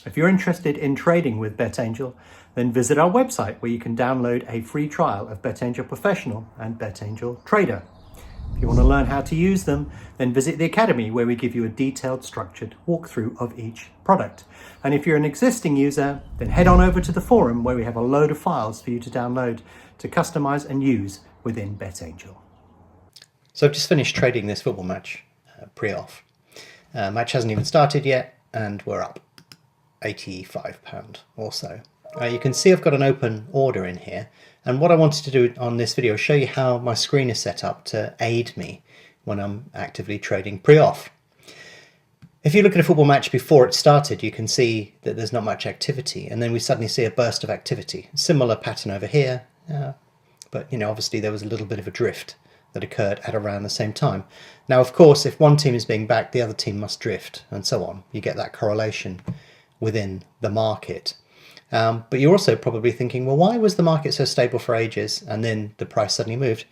If you're interested in trading with betangel, then visit our website where you can download a free trial of betangel Professional and betangel Trader. If you want to learn how to use them, then visit the Academy where we give you a detailed, structured walkthrough of each product. And if you're an existing user, then head on over to the forum where we have a load of files for you to download to customize and use within betangel. So I've just finished trading this football match pre-off. Match hasn't even started yet and we're up £85 or so. You can see I've got an open order in here, and what I wanted to do on this video is show you how my screen is set up to aid me when I'm actively trading pre-off. If you look at a football match before it started, you can see that there's not much activity, and then we suddenly see a burst of activity. Similar pattern over here, but obviously there was a little bit of a drift that occurred at around the same time. Now, of course, if one team is being backed, the other team must drift, and so on. You get that correlation within the market. But you're also probably thinking, well, why was the market so stable for ages and then the price suddenly moved?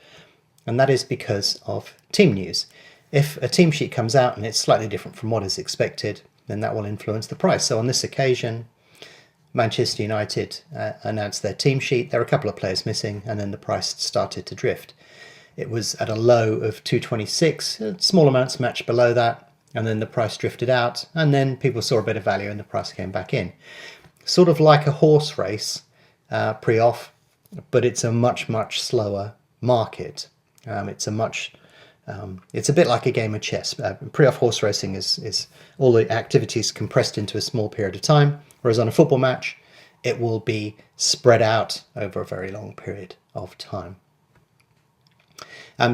And that is because of team news. If a team sheet comes out and it's slightly different from what is expected, then that will influence the price. So on this occasion, Manchester United announced their team sheet. There are a couple of players missing, and then the price started to drift. It was at a low of 226, small amounts matched below that, and then the price drifted out, and then people saw a bit of value and the price came back in. Sort of like a horse race pre-off, but it's a much slower market. It's a bit like a game of chess. Pre-off horse racing is all the activities compressed into a small period of time, whereas on a football match it will be spread out over a very long period of time.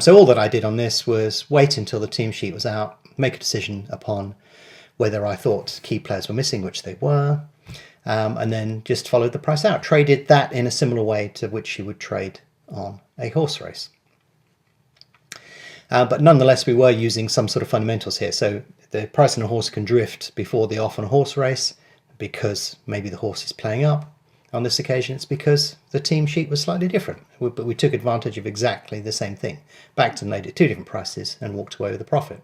So all that I did on this was wait until the team sheet was out, make a decision upon whether I thought key players were missing, which they were, and then just followed the price out. Traded that in a similar way to which you would trade on a horse race. But nonetheless, we were using some sort of fundamentals here. So the price on a horse can drift before the off on a horse race because maybe the horse is playing up. On this occasion, it's because the team sheet was slightly different, but we took advantage of exactly the same thing. Backed and laid at two different prices and walked away with a profit.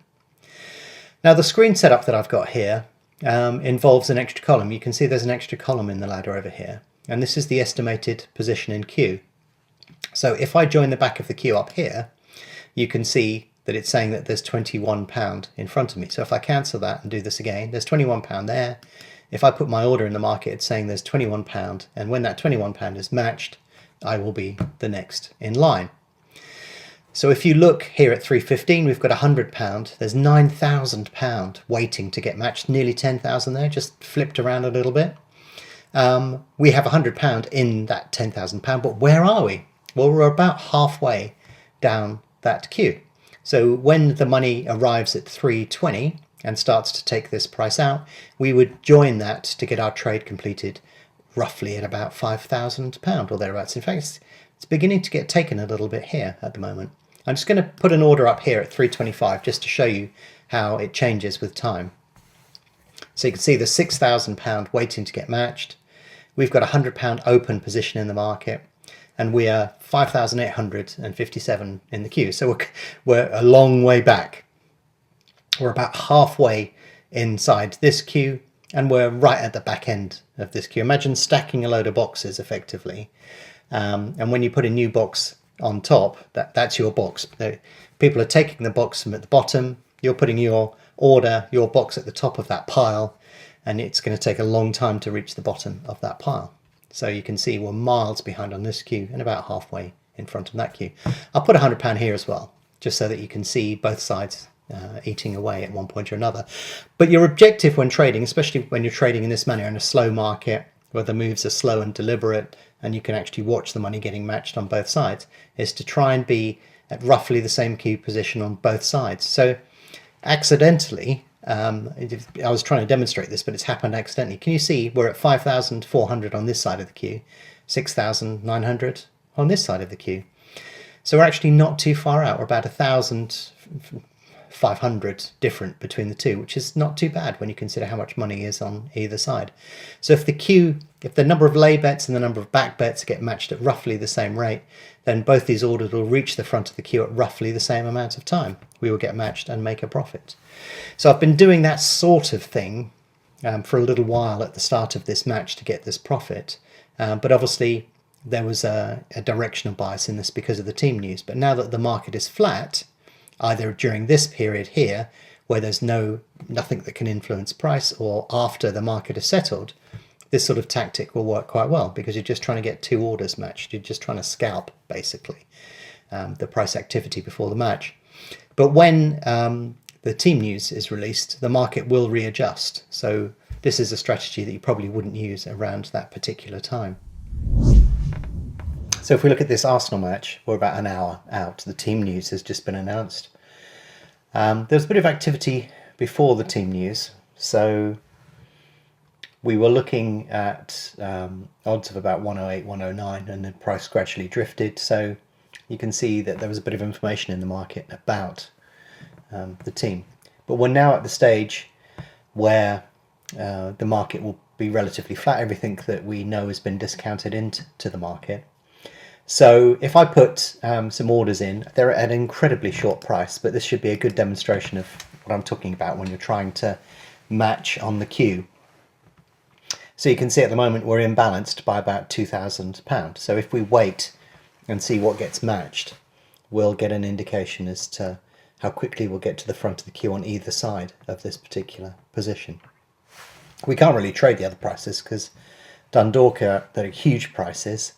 Now the screen setup that I've got here involves an extra column. You can see there's an extra column in the ladder over here, and this is the estimated position in queue. So if I join the back of the queue up here, you can see that it's saying that there's £21 in front of me. So if I cancel that and do this again, there's £21 there. If I put my order in the market, it's saying there's £21, and when that £21 is matched, I will be the next in line. So if you look here at 3.15, we've got £100. There's £9,000 waiting to get matched, nearly 10,000 there, just flipped around a little bit. We have £100 in that £10,000, but where are we? Well, we're about halfway down that queue. So when the money arrives at 3.20 and starts to take this price out, we would join that to get our trade completed roughly at about £5,000 or thereabouts. In fact, it's beginning to get taken a little bit here at the moment. I'm just going to put an order up here at 3.25 just to show you how it changes with time. So you can see the £6,000 waiting to get matched. We've got a £100 open position in the market, and we are 5,857 in the queue. So we're a long way back. We're about halfway inside this queue, and we're right at the back end of this queue. Imagine stacking a load of boxes effectively, and when you put a new box on top, that's your box. People are taking the box from at the bottom, you're putting your order, your box at the top of that pile, and it's going to take a long time to reach the bottom of that pile. So you can see we're miles behind on this queue and about halfway in front of that queue. I'll put £100 here as well, just so that you can see both sides eating away at one point or another. But your objective when trading, especially when you're trading in this manner in a slow market where the moves are slow and deliberate and you can actually watch the money getting matched on both sides, is to try and be at roughly the same queue position on both sides. So accidentally, I was trying to demonstrate this, but it's happened accidentally. Can you see we're at 5,400 on this side of the queue, 6,900 on this side of the queue. So we're actually not too far out. We're about 1,500 different between the two, which is not too bad when you consider how much money is on either side. So if the number of lay bets and the number of back bets get matched at roughly the same rate, then both these orders will reach the front of the queue at roughly the same amount of time. We will get matched and make a profit. So I've been doing that sort of thing for a little while at the start of this match to get this profit, but obviously there was a directional bias in this because of the team news. But now that the market is flat, either during this period here where there's nothing that can influence price, or after the market is settled, this sort of tactic will work quite well, because you're just trying to get two orders matched. You're just trying to scalp, basically, the price activity before the match. But when the team news is released, the market will readjust. So this is a strategy that you probably wouldn't use around that particular time. So if we look at this Arsenal match, we're about an hour out. The team news has just been announced. There was a bit of activity before the team news. So we were looking at odds of about 108, 109, and the price gradually drifted. So you can see that there was a bit of information in the market about the team. But we're now at the stage where the market will be relatively flat. Everything that we know has been discounted into the market. So if I put some orders in, they're at an incredibly short price, but this should be a good demonstration of what I'm talking about when you're trying to match on the queue. So you can see at the moment we're imbalanced by about £2,000. So if we wait and see what gets matched, we'll get an indication as to how quickly we'll get to the front of the queue on either side of this particular position. We can't really trade the other prices because Dundalk are huge prices.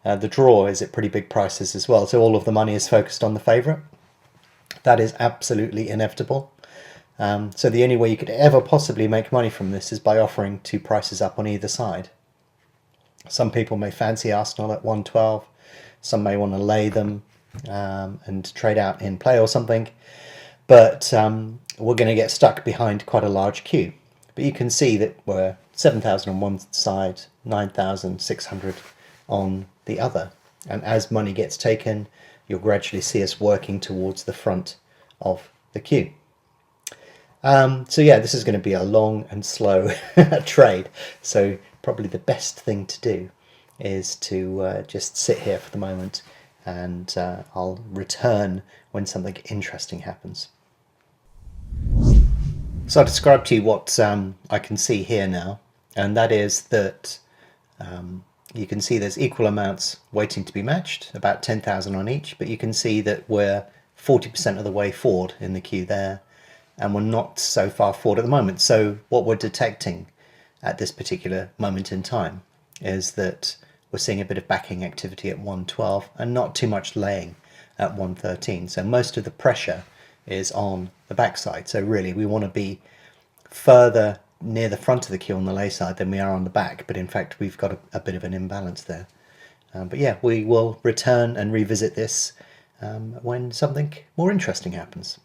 The draw is at pretty big prices as well, so all of the money is focused on the favourite. That is absolutely inevitable. So the only way you could ever possibly make money from this is by offering two prices up on either side. Some people may fancy Arsenal at 112, some may want to lay them and trade out in play or something, but we're going to get stuck behind quite a large queue. But you can see that we're 7,000 on one side, 9,600 on the other, and as money gets taken, you'll gradually see us working towards the front of the queue. So yeah, this is going to be a long and slow trade, so probably the best thing to do is to just sit here for the moment, and I'll return when something interesting happens. So I'll describe to you what I can see here now, and that is that you can see there's equal amounts waiting to be matched, about 10,000 on each, but you can see that we're 40% of the way forward in the queue there, and we're not so far forward at the moment. So what we're detecting at this particular moment in time is that we're seeing a bit of backing activity at 112 and not too much laying at 113. So most of the pressure is on the backside. So really we want to be further near the front of the queue on the lay side than we are on the back, but in fact we've got a bit of an imbalance there. But yeah, we will return and revisit this when something more interesting happens.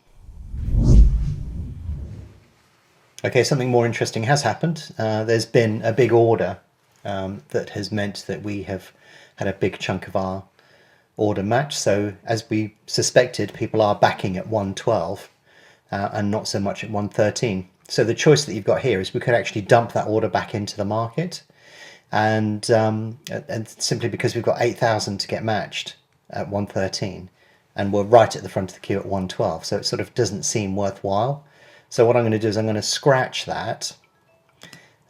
Okay, something more interesting has happened. There's been a big order that has meant that we have had a big chunk of our order match. So as we suspected, people are backing at 112 and not so much at 113. So the choice that you've got here is we could actually dump that order back into the market, and simply because we've got 8,000 to get matched at 113 and we're right at the front of the queue at 112, so it sort of doesn't seem worthwhile. So what I'm going to do is I'm going to scratch that,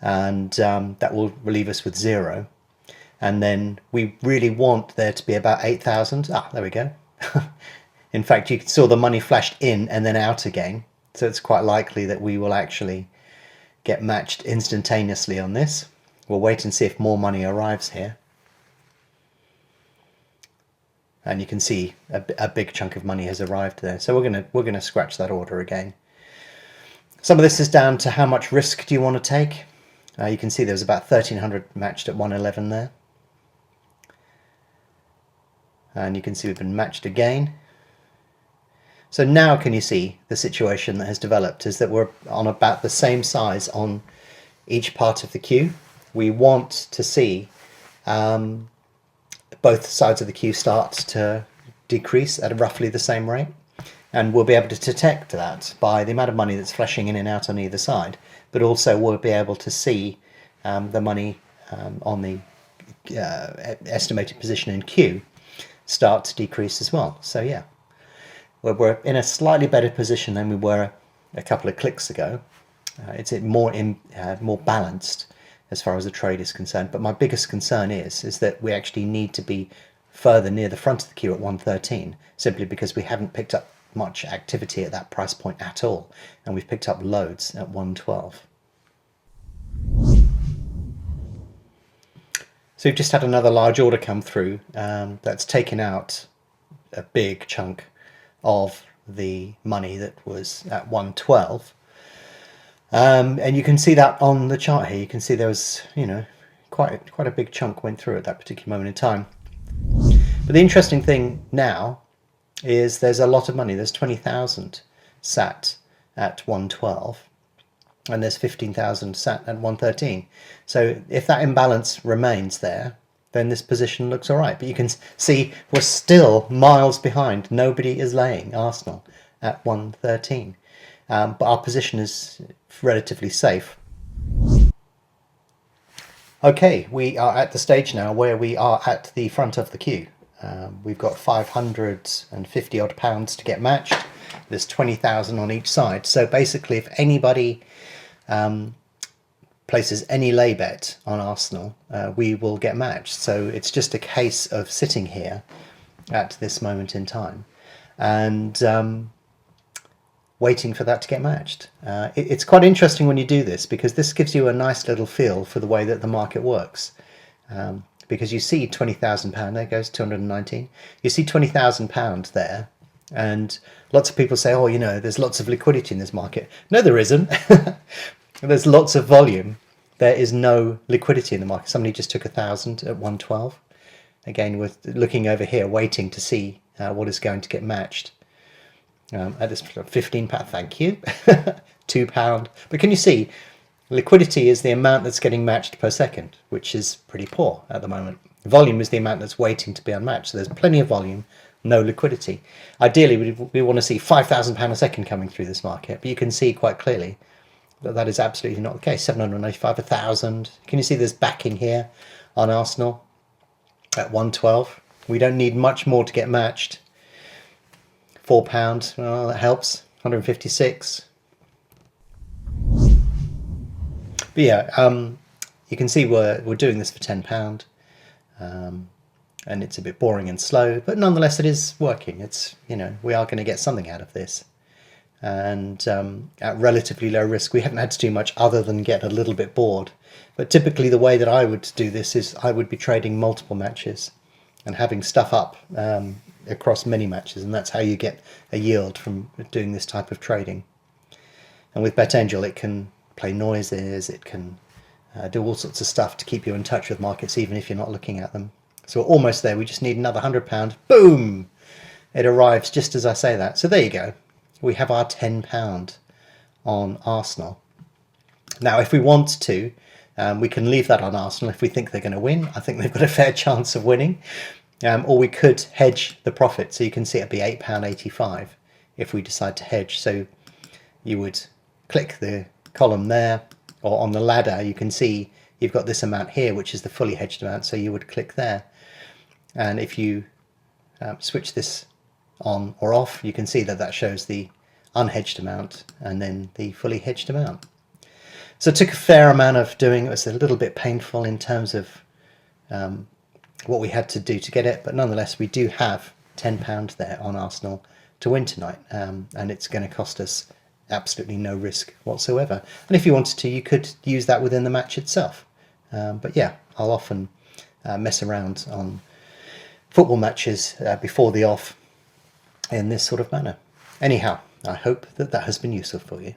and that will relieve us with 0. And then we really want there to be about 8,000. There we go. In fact, you saw the money flashed in and then out again. So it's quite likely that we will actually get matched instantaneously on this. We'll wait and see if more money arrives here. And you can see a big chunk of money has arrived there. So we're gonna scratch that order again. Some of this is down to how much risk do you want to take. You can see there's about 1,300 matched at 111 there. And you can see we've been matched again. So now can you see the situation that has developed is that we're on about the same size on each part of the queue. We want to see both sides of the queue start to decrease at roughly the same rate, and we'll be able to detect that by the amount of money that's flashing in and out on either side, but also we'll be able to see the money on the estimated position in queue start to decrease as well. So yeah, we're in a slightly better position than we were a couple of clicks ago, it's more balanced as far as the trade is concerned. But my biggest concern is that we actually need to be further near the front of the queue at 113, simply because we haven't picked up much activity at that price point at all, and we've picked up loads at 112. So we've just had another large order come through that's taken out a big chunk of the money that was at 112. And you can see that on the chart here. You can see there was, quite a big chunk went through at that particular moment in time. But the interesting thing now is there's a lot of money. There's 20,000 sat at 112, and there's 15,000 sat at 113. So if that imbalance remains there, then this position looks all right. But you can see we're still miles behind. Nobody is laying Arsenal at 113. But our position is relatively safe. Okay, we are at the stage now where we are at the front of the queue. We've got 550 odd pounds to get matched. There's 20,000 on each side. So basically, if anybody places any lay bet on Arsenal, we will get matched. So it's just a case of sitting here at this moment in time and waiting for that to get matched. It's quite interesting when you do this, because this gives you a nice little feel for the way that the market works. Because you see £20,000, there goes 219. You see £20,000 there, and lots of people say, oh, there's lots of liquidity in this market. No, there isn't. There's lots of volume. There is no liquidity in the market. Somebody just took 1,000 at 112. Again, we're looking over here, waiting to see what is going to get matched. At this £15, thank you. £2. But can you see, liquidity is the amount that's getting matched per second, which is pretty poor at the moment. Volume is the amount that's waiting to be unmatched. So there's plenty of volume, no liquidity. Ideally, we want to see £5,000 a second coming through this market, but you can see quite clearly that that is absolutely not the case. 795, 1,000. Can you see there's backing here on Arsenal at 112? We don't need much more to get matched. £4, well, that helps. 156. But yeah, you can see we're doing this for £10, and it's a bit boring and slow, but nonetheless it is working. It's, we are going to get something out of this, and at relatively low risk. We haven't had to do much other than get a little bit bored. But typically the way that I would do this is I would be trading multiple matches and having stuff up across many matches, and that's how you get a yield from doing this type of trading. And with betangel, it can play noises, it can do all sorts of stuff to keep you in touch with markets even if you're not looking at them. So we're almost there. We just need another £100. Boom! It arrives just as I say that. So there you go. We have our £10 on Arsenal. Now if we want to, we can leave that on Arsenal if we think they're going to win. I think they've got a fair chance of winning. Or we could hedge the profit. So you can see it'd be £8.85 if we decide to hedge. So you would click the column there, or on the ladder you can see you've got this amount here, which is the fully hedged amount. So you would click there. And if you switch this on or off, you can see that that shows the unhedged amount and then the fully hedged amount. So it took a fair amount of doing. It was a little bit painful in terms of what we had to do to get it, but nonetheless we do have £10 there on Arsenal to win tonight, and it's going to cost us absolutely no risk whatsoever. And if you wanted to, you could use that within the match itself. But yeah, I'll often mess around on football matches before the off in this sort of manner. Anyhow, I hope that that has been useful for you.